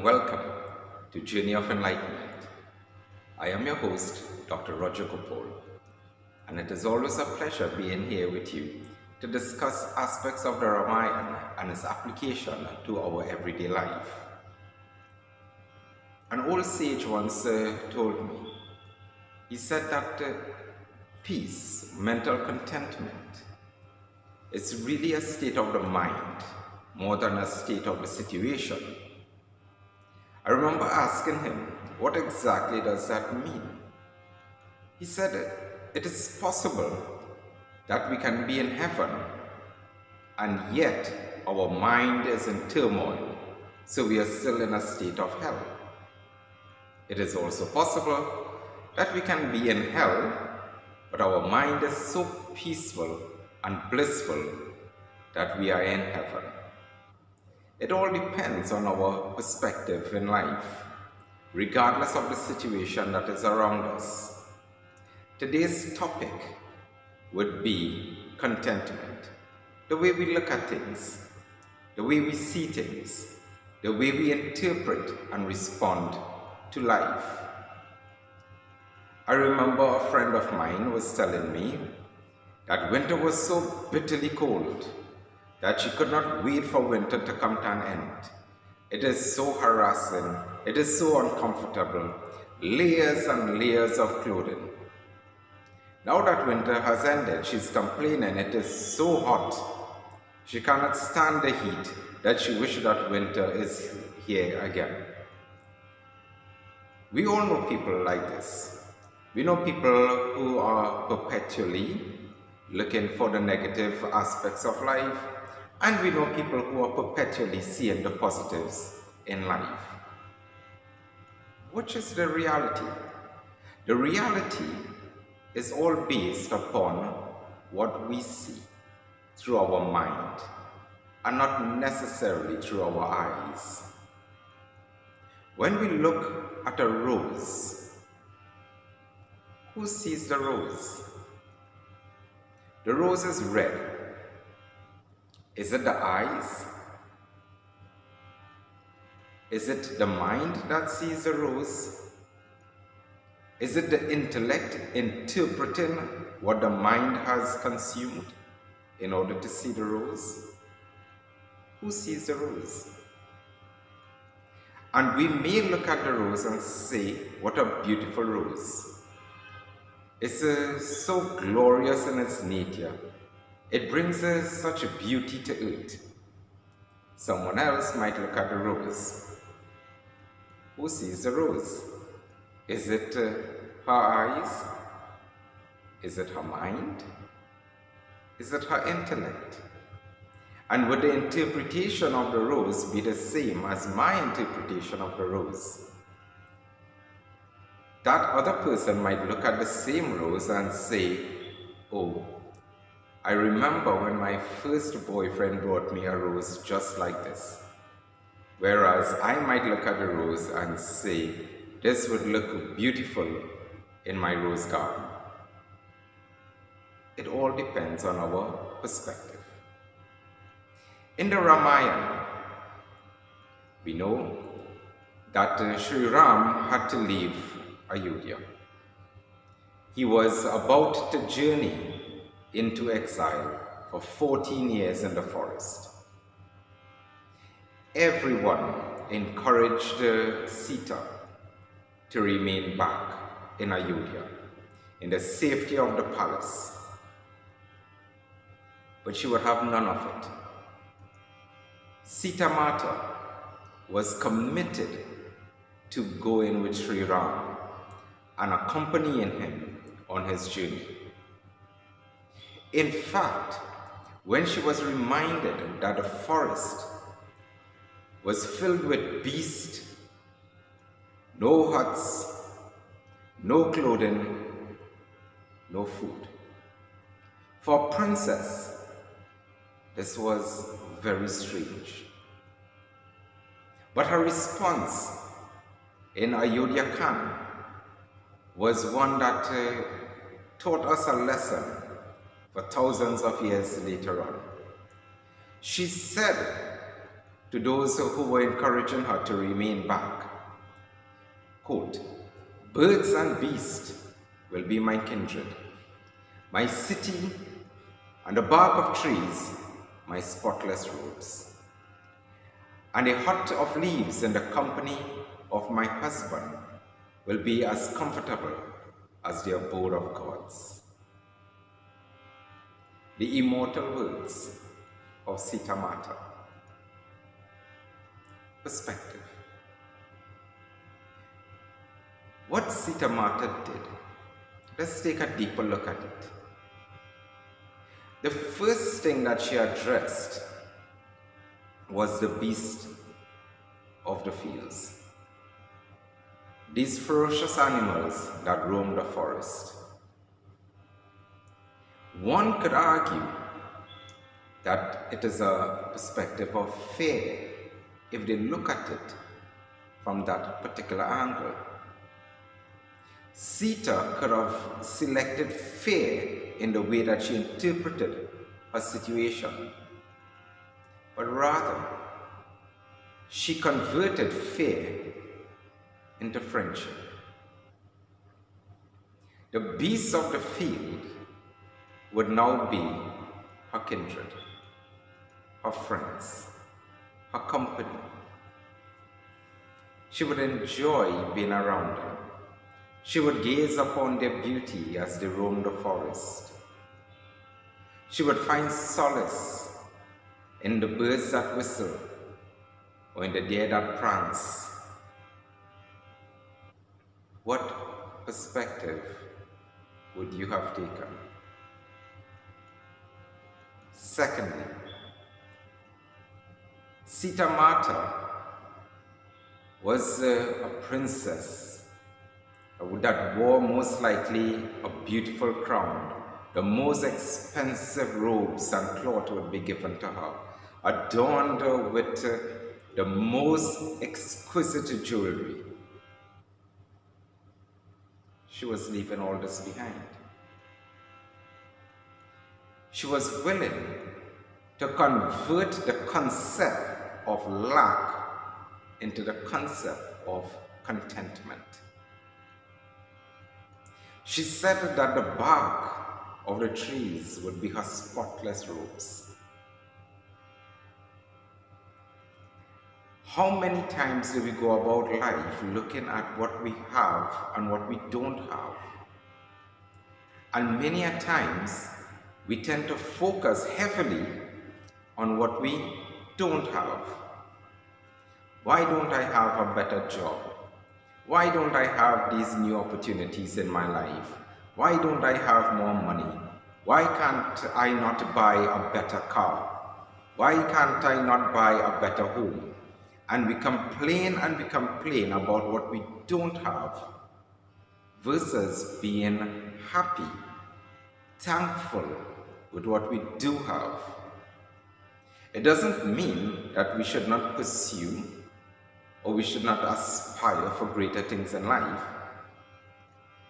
welcome to Journey of Enlightenment. I am your host, Dr. Gopaul, and it is always a pleasure being here with you to discuss aspects of the Ramayana and its application to our everyday life. An old sage once told me, he said that peace, mental contentment, is really a state of the mind more than a state of the situation. I remember asking him, what exactly does that mean? He said, it is possible that we can be in heaven and yet our mind is in turmoil, so we are still in a state of hell. It is also possible that we can be in hell, but our mind is so peaceful and blissful that we are in heaven. It all depends on our perspective in life, regardless of the situation that is around us. Today's topic would be contentment. The way we look at things, the way we see things, the way we interpret and respond to life. I remember a friend of mine was telling me that winter was so bitterly cold that she could not wait for winter to come to an end. It is so harassing, it is so uncomfortable, layers and layers of clothing. Now that winter has ended, she's complaining it is so hot. She cannot stand the heat, that she wishes that winter is here again. We all know people like this. We know people who are perpetually looking for the negative aspects of life, and we know people who are perpetually seeing the positives in life. Which is the reality? The reality is all based upon what we see through our mind and not necessarily through our eyes. When we look at a rose, who sees the rose? The rose is red. Is it the eyes? Is it the mind that sees the rose? Is it the intellect interpreting what the mind has consumed in order to see the rose? Who sees the rose? And we may look at the rose and say, what a beautiful rose. It's so glorious in its nature. It brings such a beauty to it. Someone else might look at the rose. Who sees the rose? Is it her eyes? Is it her mind? Is it her intellect? And would the interpretation of the rose be the same as my interpretation of the rose? That other person might look at the same rose and say, oh, I remember when my first boyfriend brought me a rose just like this. Whereas I might look at the rose and say, this would look beautiful in my rose garden. It all depends on our perspective. In the Ramayana, we know that Shri Ram had to leave Ayodhya. He was about to journey into exile for 14 years in the forest. Everyone encouraged Sita to remain back in Ayodhya, in the safety of the palace. But she would have none of it. Sita Mata was committed to going with Shri Ram and accompanying him on his journey. In fact, when she was reminded that the forest was filled with beasts, no huts, no clothing, no food. For a princess, this was very strange. But her response in Ayodhya Khan was one that taught us a lesson for thousands of years later on. She said to those who were encouraging her to remain back. Quote, "Birds and beasts will be my kindred, my city and the bark of trees, my spotless robes, and a hut of leaves in the company of my husband will be as comfortable as the abode of gods." The immortal words of Sita Mata. Perspective. What Sita Mata did, let's take a deeper look at it. The first thing that she addressed was the beast of the fields. These ferocious animals that roam the forest. One could argue that it is a perspective of fear if they look at it from that particular angle. Sita could have selected fear in the way that she interpreted her situation, but rather she converted fear into friendship. The beasts of the field would now be her kindred, her friends, her company. She would enjoy being around them. She would gaze upon their beauty as they roamed the forest. She would find solace in the birds that whistle or in the deer that prance. What perspective would you have taken? Secondly, Sita Mata was a princess that wore most likely a beautiful crown. The most expensive robes and cloth would be given to her, adorned with the most exquisite jewelry. She was leaving all this behind. She was willing to convert the concept of lack into the concept of contentment. She said that the bark of the trees would be her spotless robes. How many times do we go about life looking at what we have and what we don't have? And many a times we tend to focus heavily on what we don't have. Why don't I have a better job? Why don't I have these new opportunities in my life? Why don't I have more money? Why can't I not buy a better car? Why can't I not buy a better home? And we complain about what we don't have versus being happy, thankful with what we do have. It doesn't mean that we should not pursue or we should not aspire for greater things in life,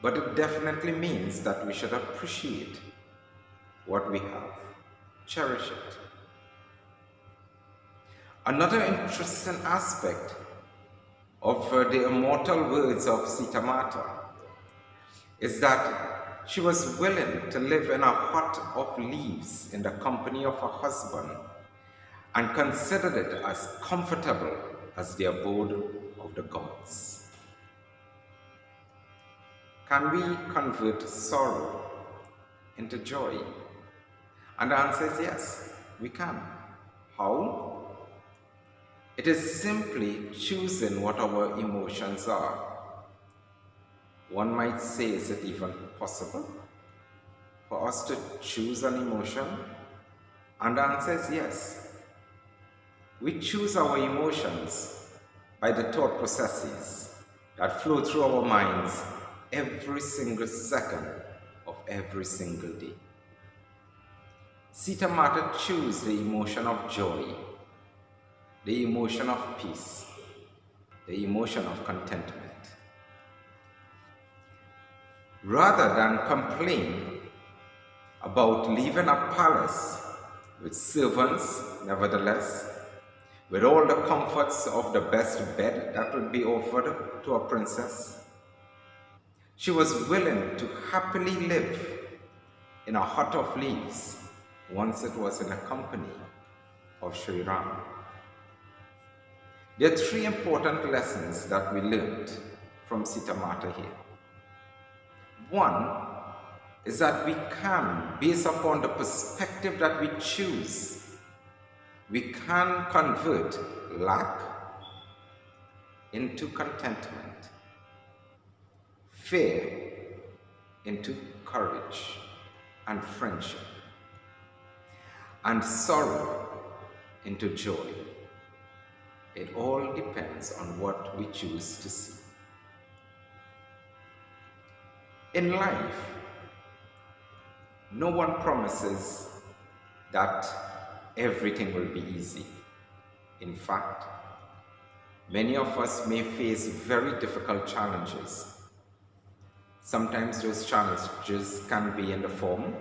but it definitely means that we should appreciate what we have, cherish it. Another interesting aspect of the immortal words of Sita Mata is that she was willing to live in a hut of leaves in the company of her husband and considered it as comfortable as the abode of the gods. Can we convert sorrow into joy? And the answer is yes, we can. How? It is simply choosing what our emotions are. One might say, is it even possible for us to choose an emotion? And the answer is yes. We choose our emotions by the thought processes that flow through our minds every single second of every single day. Sita Mata chose the emotion of joy, the emotion of peace, the emotion of contentment. Rather than complain about leaving a palace with servants, nevertheless, with all the comforts of the best bed that would be offered to a princess. She was willing to happily live in a hut of leaves once it was in the company of Shri. There are three important lessons that we learned from Sita Mata here. One is that we can, based upon the perspective that we choose, we can convert lack into contentment, fear into courage and friendship, and sorrow into joy. It all depends on what we choose to see. In life, no one promises that everything will be easy. In fact, many of us may face very difficult challenges. Sometimes those challenges can be in the form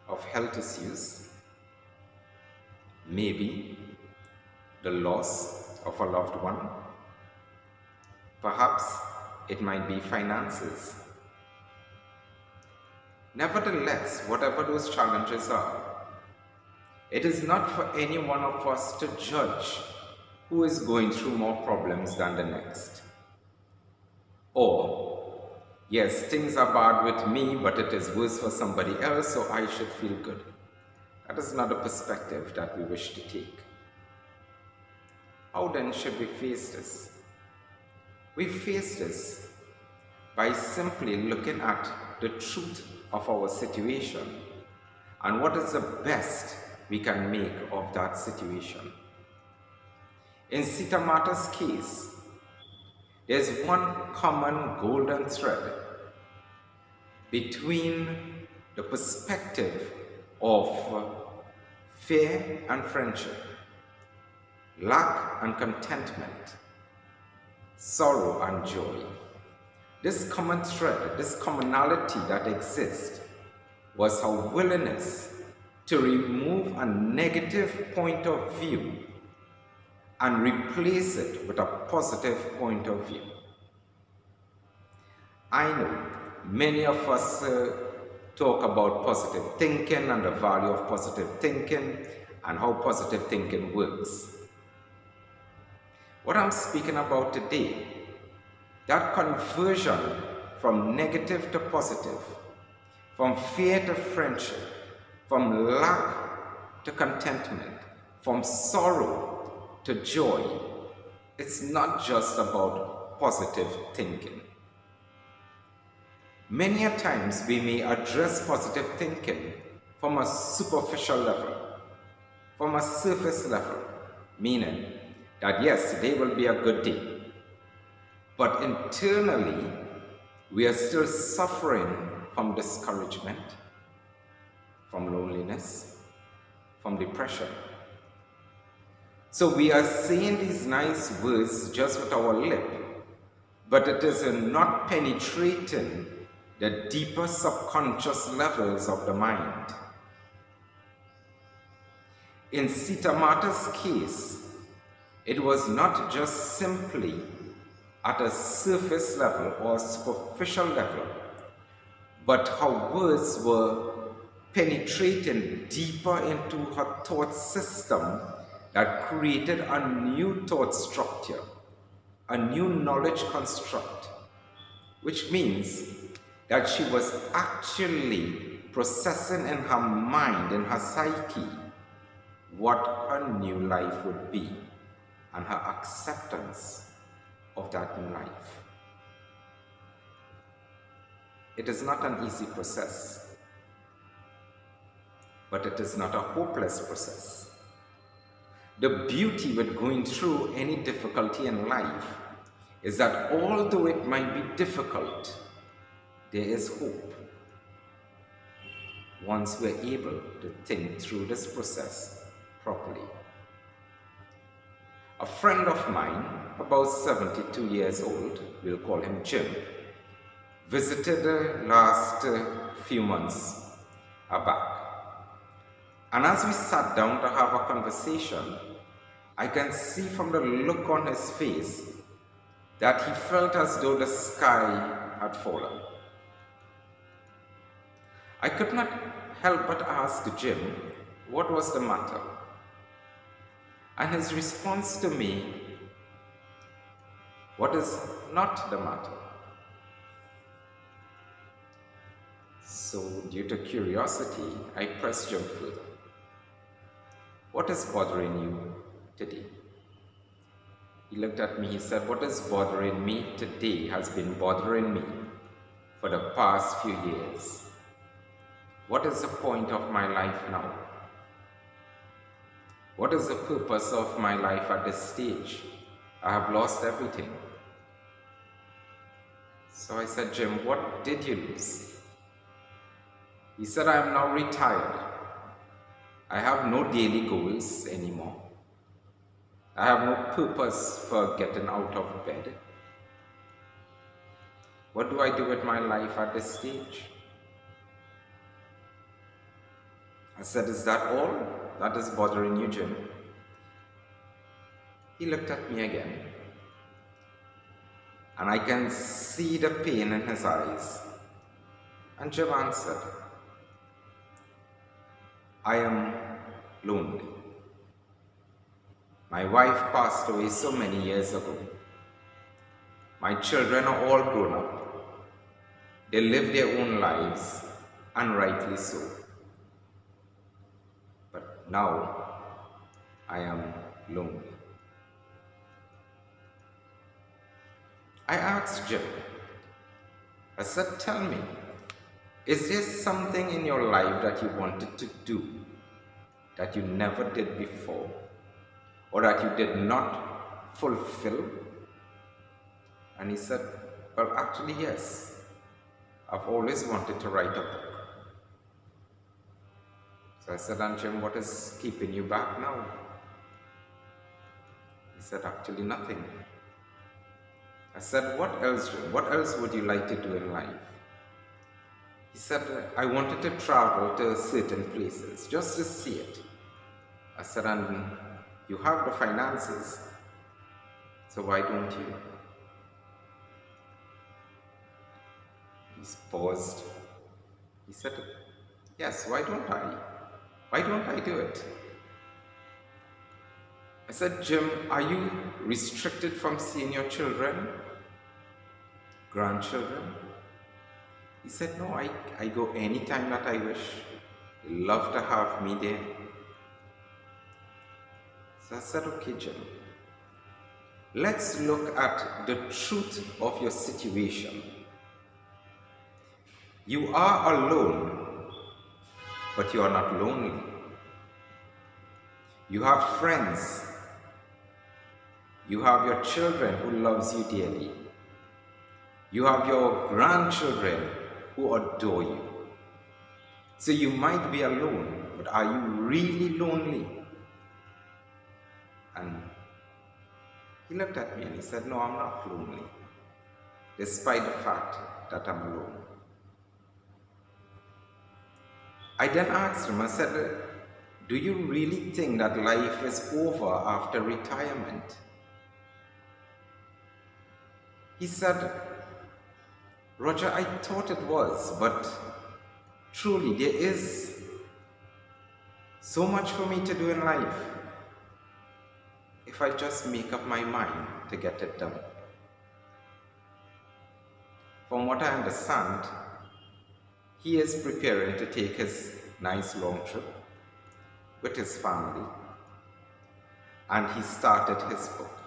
of health issues, maybe the loss of a loved one. Perhaps it might be finances. Nevertheless, whatever those challenges are, it is not for any one of us to judge who is going through more problems than the next. Or, yes, things are bad with me, but it is worse for somebody else, so I should feel good. That is not a perspective that we wish to take. How then should we face this? We face this by simply looking at the truth of our situation and what is the best we can make of that situation. In Sita Mata's case, there's one common golden thread between the perspective of fear and friendship, lack and contentment, sorrow and joy. This common thread, this commonality that exists, was her willingness to remove a negative point of view and replace it with a positive point of view. I know many of us talk about positive thinking and the value of positive thinking and how positive thinking works. What I'm speaking about today, that conversion from negative to positive, from fear to friendship, from lack to contentment, from sorrow to joy, it's not just about positive thinking. Many a times we may address positive thinking from a superficial level, from a surface level, meaning that yes, today will be a good day. But internally, we are still suffering from discouragement, from loneliness, from depression. So we are saying these nice words just with our lip, but it is not penetrating the deeper subconscious levels of the mind. In Sita Mata's case, it was not just simply at a surface level or superficial level, but her words were penetrating deeper into her thought system that created a new thought structure, a new knowledge construct, which means that she was actually processing in her mind, in her psyche, what her new life would be and her acceptance of that new life. It is not an easy process, but it is not a hopeless process. The beauty with going through any difficulty in life is that although it might be difficult, there is hope once we're able to think through this process properly. A friend of mine, about 72 years old, we'll call him Jim, visited last few months back. And as we sat down to have a conversation, I can see from the look on his face that he felt as though the sky had fallen. I could not help but ask Jim what was the matter. And his response to me, what is not the matter? So, due to curiosity, I pressed Jim further. What is bothering you today? He looked at me, he said, what is bothering me today has been bothering me for the past few years. What is the point of my life now? What is the purpose of my life at this stage? I have lost everything. So I said, Jim, what did you lose? He said, I am now retired. I have no daily goals anymore. I have no purpose for getting out of bed. What do I do with my life at this stage? I said, is that all that is bothering you, Jim? He looked at me again, and I can see the pain in his eyes. And Jim answered, I am lonely. My wife passed away so many years ago. My children are all grown up. They live their own lives, and rightly so. But now, I am lonely. I asked Jim, I said, tell me, is there something in your life that you wanted to do that you never did before, or that you did not fulfill? And he said, well, actually, yes. I've always wanted to write a book. So I said, and Jim, what is keeping you back now? He said, actually, nothing. I said, what else, Jim? What else would you like to do in life? He said, I wanted to travel to certain places, just to see it. I said, and you have the finances, so why don't you? He paused. He said, yes, why don't I? Why don't I do it? I said, Jim, are you restricted from seeing your children, grandchildren? He said, no, I go anytime that I wish. They love to have me there. So I said, okay, Jim, let's look at the truth of your situation. You are alone, but you are not lonely. You have friends. You have your children who loves you dearly. You have your grandchildren who adore you. So you might be alone, but are you really lonely? And he looked at me and he said, no, I'm not lonely, despite the fact that I'm alone. I then asked him, I said, do you really think that life is over after retirement? He said, Roger, I thought it was, but truly there is so much for me to do in life if I just make up my mind to get it done. From what I understand, he is preparing to take his nice long trip with his family, and he started his book.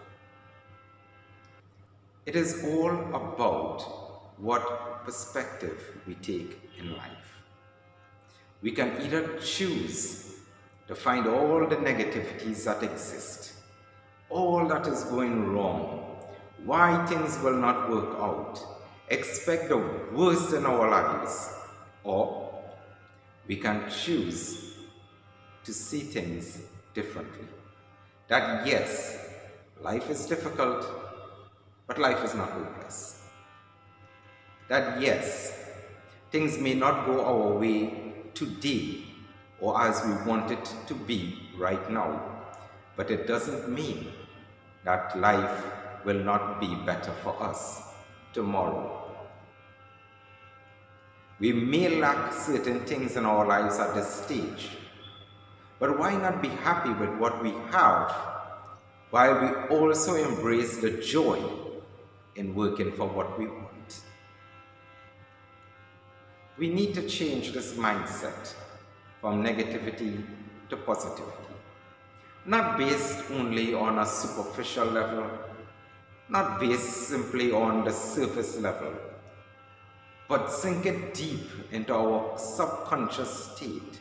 It is all about what perspective we take in life. We can either choose to find all the negativities that exist, all that is going wrong, why things will not work out, expect the worst in our lives, or we can choose to see things differently. That yes, life is difficult, but life is not hopeless. That yes, things may not go our way today or as we want it to be right now, but it doesn't mean that life will not be better for us tomorrow. We may lack certain things in our lives at this stage, but why not be happy with what we have while we also embrace the joy in working for what we want? We need to change this mindset from negativity to positivity, not based only on a superficial level, not based simply on the surface level, but sink it deep into our subconscious state,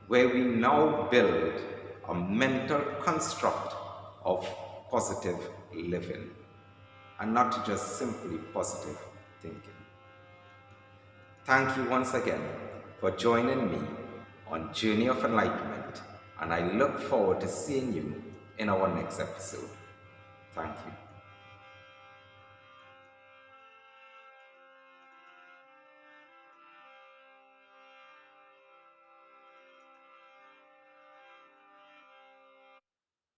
where we now build a mental construct of positive living, and not just simply positive thinking. Thank you once again for joining me on Journey of Enlightenment, and I look forward to seeing you in our next episode. Thank you.